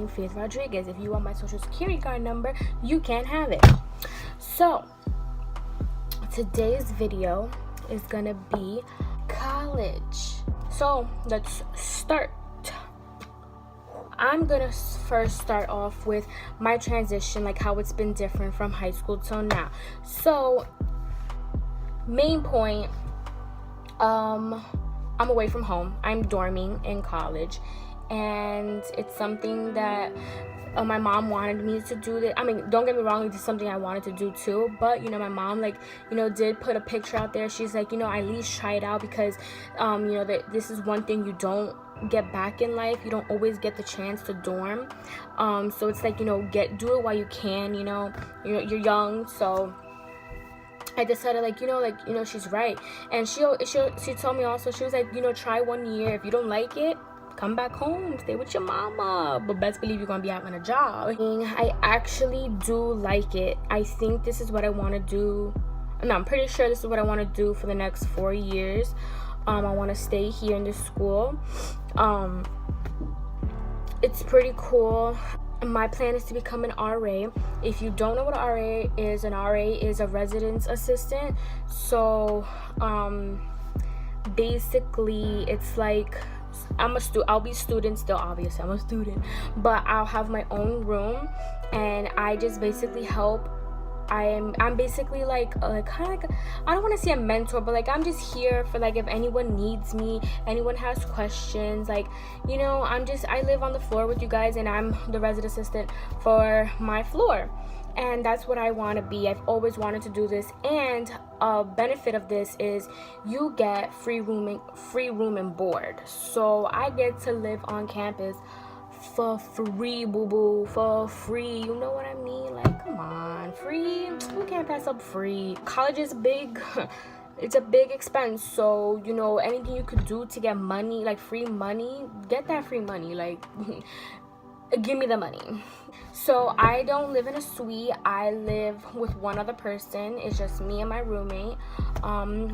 name, Faith Rodriguez. If you want my social security card number, you can have it. So today's video is gonna be college. So let's start. I'm gonna first start off with my transition, like how it's been different from high school till now. So main point, I'm away from home. I'm dorming in college, and it's something that my mom wanted me to do. That, I mean, don't get me wrong, it's something I wanted to do too, but you know, my mom, like, you know, did put a picture out there. She's like, you know, at least try it out, because you know, that this is one thing you don't get back in life. You don't always get the chance to dorm, so it's like, you know, do it while you can. You know, you're young. So I decided, like, you know, she's right. And she told me also, she was like, you know, try 1 year. If you don't like it, come back home, stay with your mama, but best believe you're gonna be having a job. I actually do like it. I think this is what I want to do. No, I'm pretty sure this is what I want to do for the next 4 years. I want to stay here in this school. It's pretty cool. My plan is to become an RA. If you don't know what an RA is a residence assistant. So basically it's like, I'll be student still, obviously I'm a student, but I'll have my own room, and I just basically help. I'm basically like kind of like, I don't want to say a mentor, but like, I'm just here for, like, if anyone needs me, anyone has questions, like, you know, I live on the floor with you guys, and I'm the resident assistant for my floor. And that's what I want to be. I've always wanted to do this, and a benefit of this is you get free room and board. So I get to live on campus for free, boo-boo, for free. You know what I mean? Like, come on, free. Who can't pass up free? College is big. It's a big expense. So, you know, anything you could do to get money, like free money, get that free money. Like, give me the money. So I don't live in a suite. I live with one other person. It's just me and my roommate.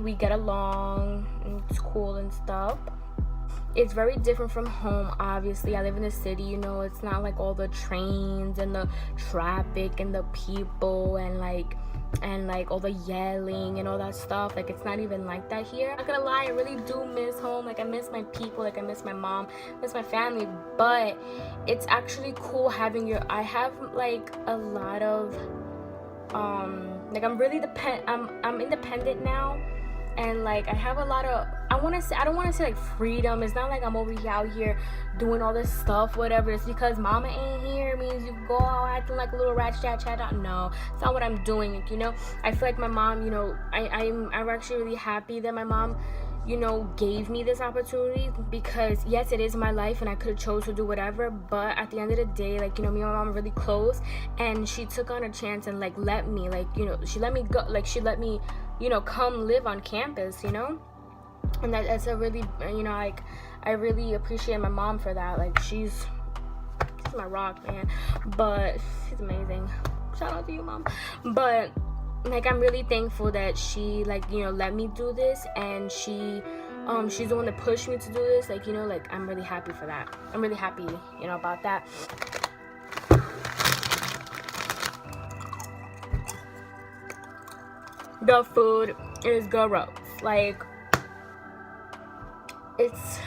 We get along, and it's cool and stuff. It's very different from home, obviously. I live in the city, you know. It's not like all the trains and the traffic and the people and like all the yelling and all that stuff. Like, it's not even like that here. I'm not gonna lie, I really do miss home. Like, I miss my people, like I miss my mom, miss my family. But it's actually cool having I have like a lot of like, I'm really I'm independent now. And like, I have a lot of, I don't want to say like freedom. It's not like I'm over here out here doing all this stuff, whatever. It's because mama ain't here means you go out acting like a little rat chat. No, it's not what I'm doing. You know, I feel like my mom, you know, I'm actually really happy that my mom, you know, gave me this opportunity, because yes, it is my life and I could have chose to do whatever, but at the end of the day, like, you know, me and my mom are really close, and she took on a chance and like let me, like, you know, she let me go, like she let me, you know, come live on campus, you know. And that's a really, you know, like, I really appreciate my mom for that. Like, she's my rock, man. But she's amazing. Shout out to you, mom. But like, I'm really thankful that she, like, you know, let me do this, and she's the one that pushed me to do this. Like, you know, like, I'm really happy for that. I'm really happy, you know, about that. The food is gross. Like, it's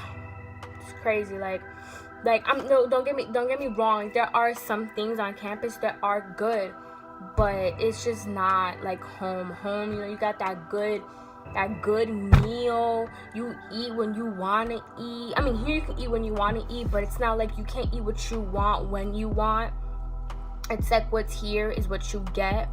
crazy. Like no, don't get me wrong. There are some things on campus that are good, but it's just not like home. You know, you got that good meal. You eat when you want to eat. I mean, here you can eat when you want to eat, but it's not like you can't eat what you want when you want. It's like what's here is what you get.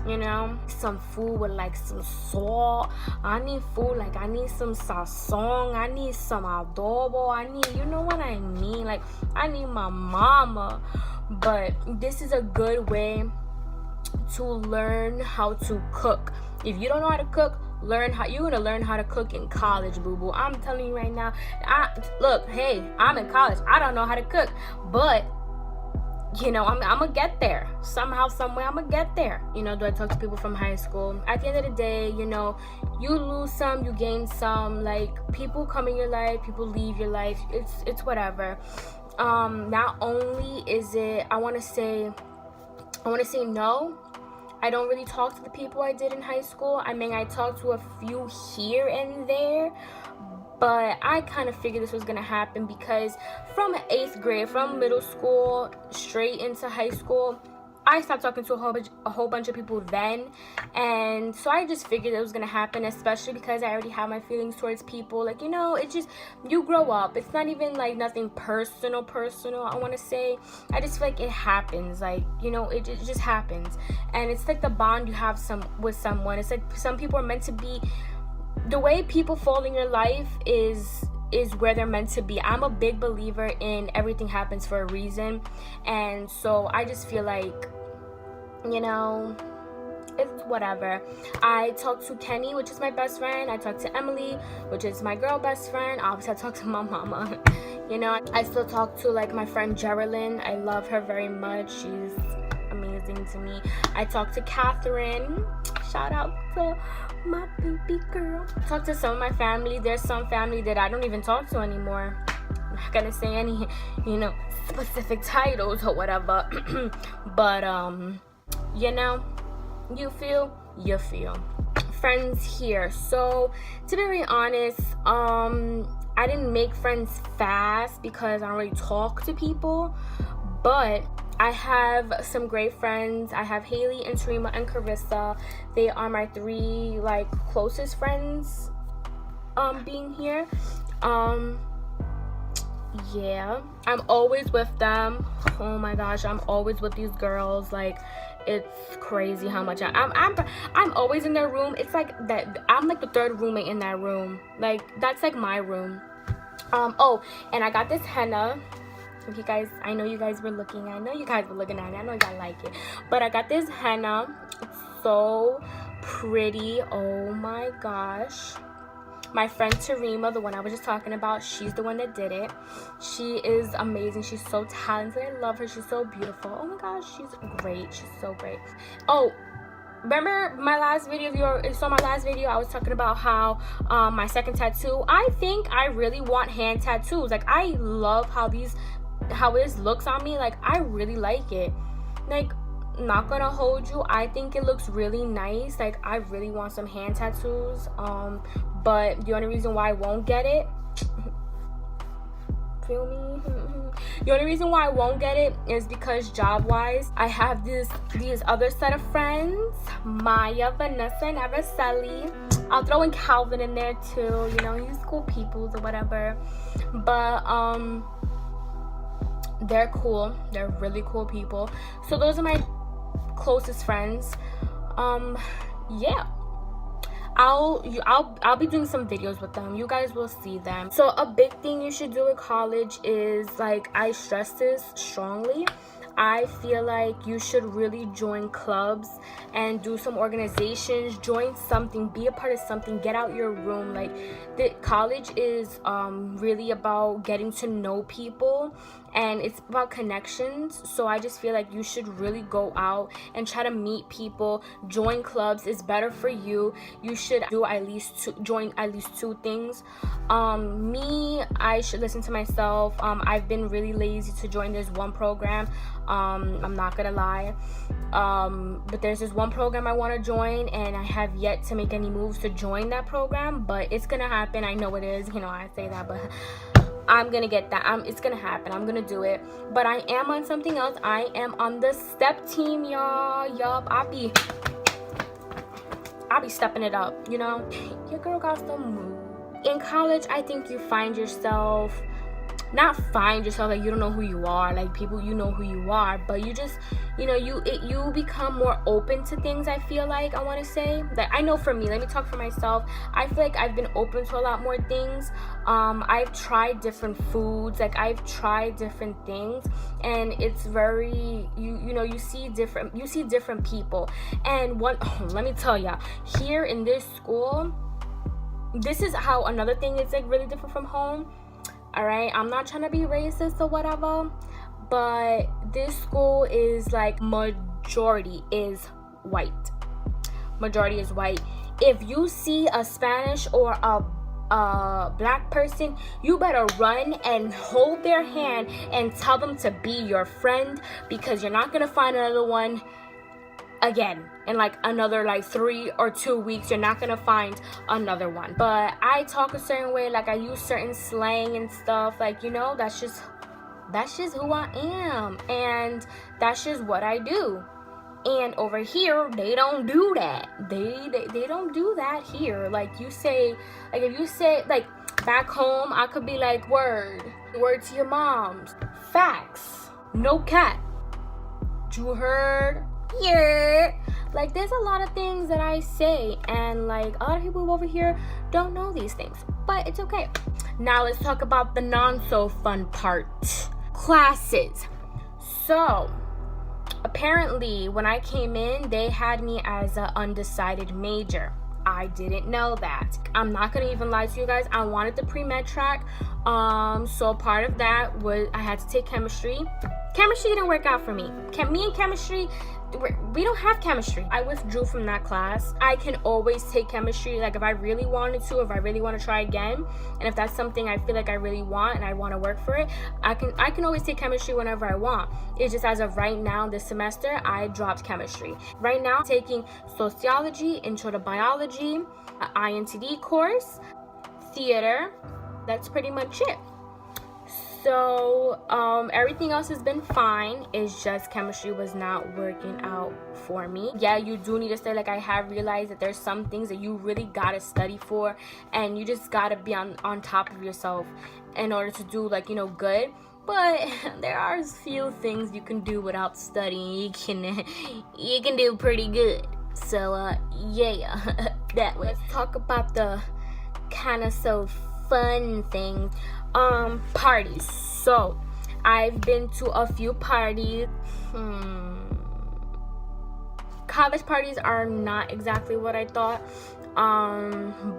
You know, some food with like some salt. I need food, like I need some sazon, I need some adobo, I need, you know what I mean, like I need my mama. But this is a good way to learn how to cook. If you don't know how to cook, you're gonna learn how to cook in college, boo-boo. I'm telling you right now. Look, hey, I'm in college. I don't know how to cook, but you know, I'm gonna get there somehow, somewhere. I'm gonna get there. You know, do I talk to people from high school? At the end of the day, you know, you lose some, you gain some. Like, people come in your life, people leave your life. It's whatever. not only is it, I want to say no, I don't really talk to the people I did in high school. I mean, I talked to a few here and there, but I kind of figured this was gonna happen because from 8th grade, from middle school straight into high school, I stopped talking to a whole bunch of people then, and so I just figured it was gonna happen, especially because I already have my feelings towards people. Like, you know, it just, you grow up. It's not even like nothing personal, I want to say. I just feel like it happens. Like, you know, it just happens, and it's like the bond you have with someone. It's like some people are meant to be. The way people fall in your life is where they're meant to be. I'm a big believer in everything happens for a reason, and so I just feel like, you know, it's whatever. I talked to Kenny, which is my best friend. I talked to Emily, which is my girl best friend. Obviously, I talked to my mama. You know, I still talk to like my friend Geraldine. I love her very much. She's amazing to me. I talked to Catherine. Shout out to my baby girl. I talked to some of my family. There's some family that I don't even talk to anymore. I'm not gonna say any, you know, specific titles or whatever. But you know, you feel. Friends here. So to be very honest, I didn't make friends fast because I don't really talk to people, but I have some great friends. I have Haley and Tarima and Carissa. They are my 3 like closest friends being here. Yeah, I'm always with them. Oh my gosh, I'm always with these girls. Like, it's crazy how much I'm always in their room. It's like that I'm like the 3rd roommate in that room. Like, that's like my room. Oh, and I got this henna. If you guys, I know you guys were looking. I know you guys were looking at it. I know you guys like it. But I got this henna. It's so pretty. Oh my gosh. My friend Tarima, the one I was just talking about, she's the one that did it. She is amazing. She's so talented. I love her. She's so beautiful. Oh my gosh, she's great. She's so great. Oh, remember my last video? If you saw my last video, I was talking about how my second tattoo, I think I really want hand tattoos. Like, I love how it looks on me. Like, I really like it. Like, not gonna hold you, I think it looks really nice. Like, I really want some hand tattoos, but the only reason why I won't get it, feel me? The only reason why I won't get it is because job-wise, I have these other set of friends, Maya, Vanessa, and Araceli. I'll throw in Calvin in there too. You know, he's cool people or whatever. But they're cool. They're really cool people. So those are my closest friends. Yeah, I'll be doing some videos with them. You guys will see them. So a big thing you should do at college is, like, I stress this strongly, I feel like you should really join clubs and do some organizations, join something, be a part of something, get out your room. Like, the college is really about getting to know people, and it's about connections. So I just feel like you should really go out and try to meet people, join clubs. It's better for you. You should join at least two things. I should listen to myself. I've been really lazy to join this one program. I'm not gonna lie, but there's this one program I want to join, and I have yet to make any moves to join that program, but it's gonna happen. I know it is, you know, I say that, but I'm gonna get that. It's gonna happen. I'm gonna do it. But I am on something else. I am on the step team, y'all. Yup, I'll be stepping it up, you know. Your girl got some moves. In college, I think you find yourself, not find yourself, like, you don't know who you are, like, people, you know who you are, but you just, you know, you become more open to things. I feel like, I want to say, like, I know for me, let me talk for myself, I feel like I've been open to a lot more things. I've tried different foods, like, I've tried different things, and it's very, you see different people. And let me tell y'all, here in this school, this is how another thing is, like, really different from home. All right, I'm not trying to be racist or whatever, but this school is like majority is white. Majority is white. If you see a Spanish or a a black person, you better run and hold their hand and tell them to be your friend, because you're not gonna find another one again in like another like 3 or 2 weeks. You're not gonna find another one. But I talk a certain way, like I use certain slang and stuff, like, you know, that's just who I am, and that's just what I do. And over here, they don't do that. They don't do that here. Like, you say, like, if you say, like, back home, I could be like, word to your moms, facts, no cat, you heard, yeah. Like, there's a lot of things that I say, and like a lot of people over here don't know these things, but it's okay. Now let's talk about the non so fun part, classes. So apparently when I came in, they had me as an undecided major. I didn't know that. I'm not gonna even lie to you guys, I wanted the pre-med track, so part of that was I had to take chemistry. Chemistry didn't work out for me. Me and chemistry, we don't have chemistry. I withdrew from that class. I can always take chemistry, like if I really wanted to, if I really want to try again, and if that's something I feel like I really want and I want to work for it, I can always take chemistry whenever I want. It's just as of right now, this semester, I dropped chemistry. Right now, I'm taking sociology, intro to biology, an INTD course, theater. That's pretty much it. So everything else has been fine. It's just chemistry was not working out for me. Yeah, you do need to study. Like, I have realized that there's some things that you really gotta study for, and you just gotta be on top of yourself in order to do, like, you know, good. But there are a few things you can do without studying. You can do pretty good. So yeah, that way. Let's talk about the kind of so fun things. Parties. So I've been to a few parties. College parties are not exactly what I thought,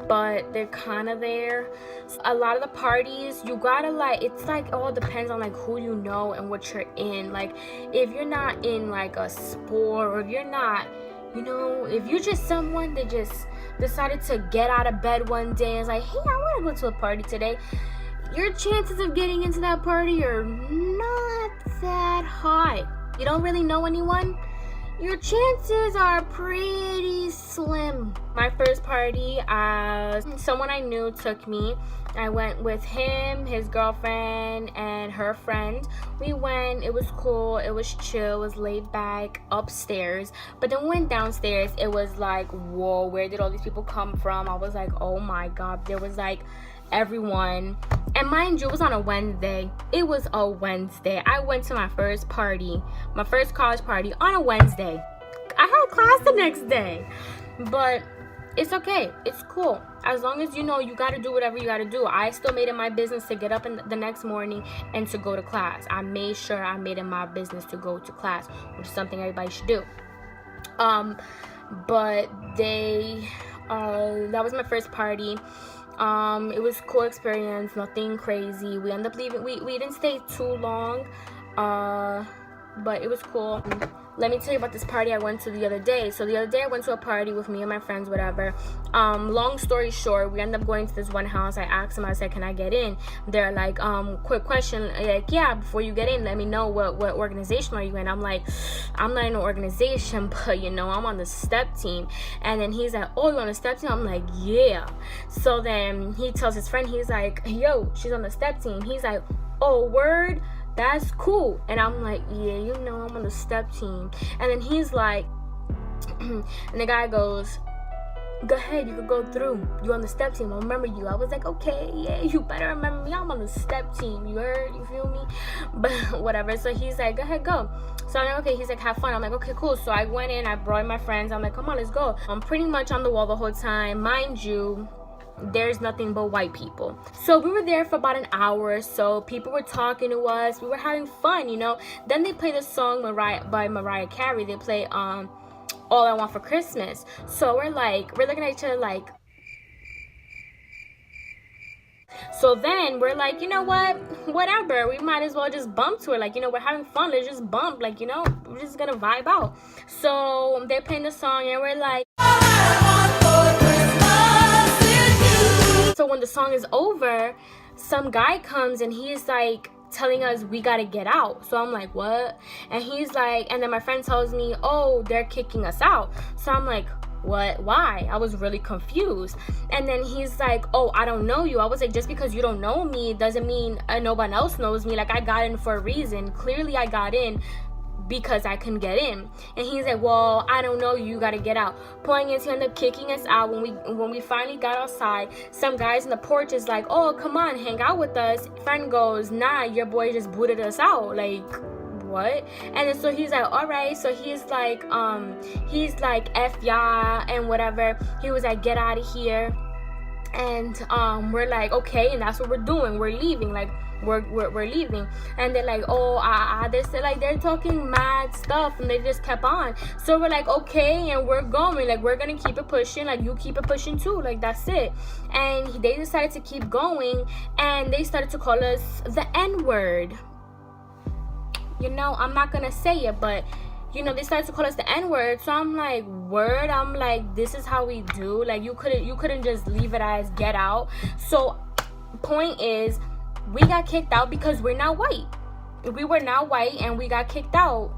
but they're kind of there. So a lot of the parties, you gotta, like, it's like all depends on like who you know and what you're in. Like, if you're not in like a sport, or if you're not, you know, if you're just someone that just decided to get out of bed one day and is like, hey, I want to go to a party today, your chances of getting into that party are not that high. You don't really know anyone, your chances are pretty slim. My first party, someone I knew took me. I went with him, his girlfriend, and her friend. We went, it was cool, it was chill, it was laid back upstairs. But then we went downstairs, it was like, whoa, where did all these people come from? I was like, oh my god, there was like everyone. And mind you, it was on a Wednesday. It was a Wednesday. I went to my first party, my first college party on a Wednesday. I had class the next day. But it's okay, it's cool. As long as you know you gotta do whatever you gotta do. I still made it my business to get up in the next morning and to go to class. I made sure I made it my business to go to class, which is something everybody should do. But that was my first party. It was a cool experience, nothing crazy. We ended up leaving, we didn't stay too long, but it was cool. Let me tell you about this party I went to the other day. So the other day I went to a party with me and my friends, whatever. Long story short, we ended up going to this one house. I asked them, I said, can I get in? They're like, quick question, like, yeah, before you get in, let me know what organization are you in. I'm like, I'm not in an organization, but you know, I'm on the step team. And then he's like, oh, you're on the step team? I'm like, yeah. So then he tells his friend, he's like, yo, she's on the step team. He's like, oh, word? That's cool. And I'm like, yeah, you know, I'm on the step team. And then he's like, and the guy goes, go ahead, you could go through. You on the step team, I'll remember you. I was like, okay, yeah, you better remember me. I'm on the step team. You heard? You feel me? But whatever. So he's like, go ahead, go. So I'm like, okay. He's like, have fun. I'm like, okay, cool. So I went in, I brought in my friends. I'm like, come on, let's go. I'm pretty much on the wall the whole time. Mind you, there's nothing but white people. So we were there for about an hour or so. People were talking to us. We were having fun, you know. Then they played a song by Mariah Carey. They play All I Want for Christmas. So we're looking at each other like. So then we're like, you know what? Whatever. We might as well just bump to it. Like, you know, we're having fun. Let's just bump. Like, you know, we're just gonna vibe out. So they're playing the song and we're like. So when the song is over, some guy comes and he's like telling us we gotta get out. So I'm like, what? And he's like, and then my friend tells me, oh, they're kicking us out. So I'm like, what? Why? I was really confused. And then he's like, oh, I don't know you. I was like, just because you don't know me doesn't mean nobody else knows me. Like, I got in for a reason. Clearly I got in because I couldn't get in. And he's like, well, I don't know you, gotta get out. Point is, he ended up kicking us out. When we finally got outside, some guys in the porch is like, oh, come on, hang out with us. Friend goes, nah, your boy just booted us out. Like, what? And then so he's like, all right. So he's like F y'all and whatever. He was like, get out of here. And we're like, okay. And that's what we're doing. We're leaving. Like, we're leaving. And they're like, oh, they're talking mad stuff, and they just kept on. So we're like, okay, and we're going. Like, we're gonna keep it pushing. Like, you keep it pushing too. Like, that's it. And they decided to keep going, and they started to call us the N-word. You know, I'm not gonna say it, but you know, they started to call us the N-word. So I'm like, word? I'm like, this is how we do? Like, you couldn't just leave it as get out. So point is, we got kicked out because we're not white. We were not white, and we got kicked out.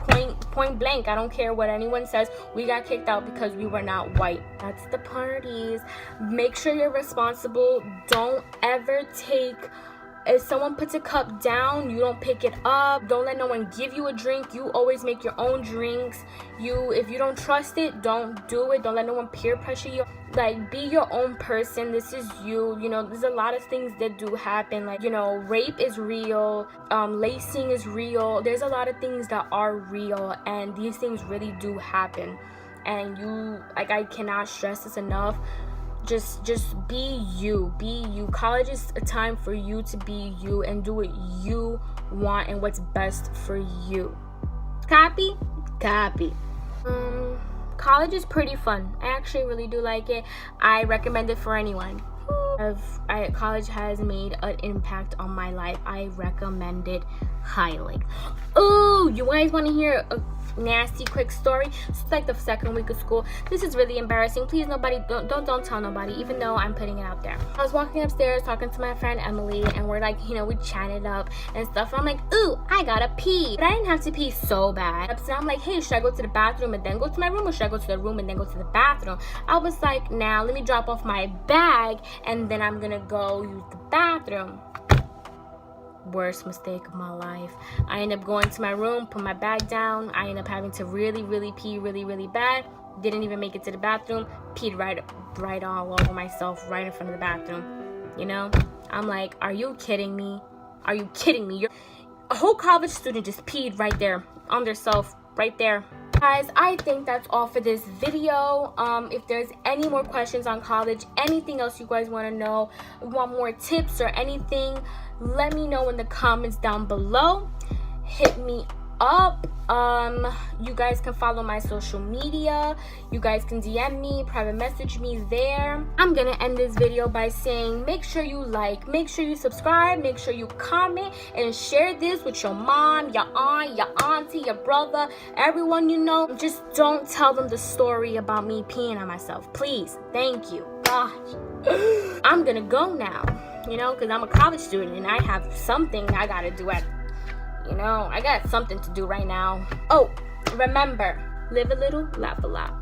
Point blank. I don't care what anyone says. We got kicked out because we were not white. That's the parties. Make sure you're responsible. Don't ever take... If someone puts a cup down, you don't pick it up. Don't let no one give you a drink. You always make your own drinks. If you don't trust it, don't do it. Don't let no one peer pressure you. Like, be your own person. This is you. You know, there's a lot of things that do happen. Like, you know, rape is real. Lacing is real. There's a lot of things that are real, and these things really do happen. And I cannot stress this enough. Just be you. College is a time for you to be you and do what you want and what's best for you. Copy. College is pretty fun. I actually really do like it. I recommend it for anyone. College has made an impact on my life. I recommend it highly. Oh, you guys want to hear a nasty quick story? It's like the second week of school. This is really embarrassing. Please, nobody, don't tell nobody, even though I'm putting it out there. I was walking upstairs talking to my friend Emily, and we're like, you know, we chatted up and stuff. I'm like, ooh, I gotta pee. But I didn't have to pee so bad. So I'm like, hey, should I go to the bathroom and then go to my room, or should I go to the room and then go to the bathroom? I was like, now let me drop off my bag and then I'm gonna go use the bathroom. Worst mistake of my life. I end up going to my room, put my bag down. I end up having to really pee really bad. Didn't even make it to the bathroom. Peed right all over myself, right in front of the bathroom. You know, I'm like, are you kidding me? Are you kidding me? A whole college student just peed right there on their self, right there. Guys, I think that's all for this video. If there's any more questions on college, anything else you guys want to know, want more tips or anything, let me know in the comments down below. Hit me up. You guys can follow my social media. You guys can DM me, private message me there. I'm gonna end this video by saying, make sure you like, make sure you subscribe, make sure you comment and share this with your mom, your aunt, your auntie, your brother, everyone you know. Just don't tell them the story about me peeing on myself, please. Thank you. Gosh. I'm gonna go now, you know, because I'm a college student and I have something I gotta do you know, I got something to do right now. Oh, remember, live a little, laugh a lot.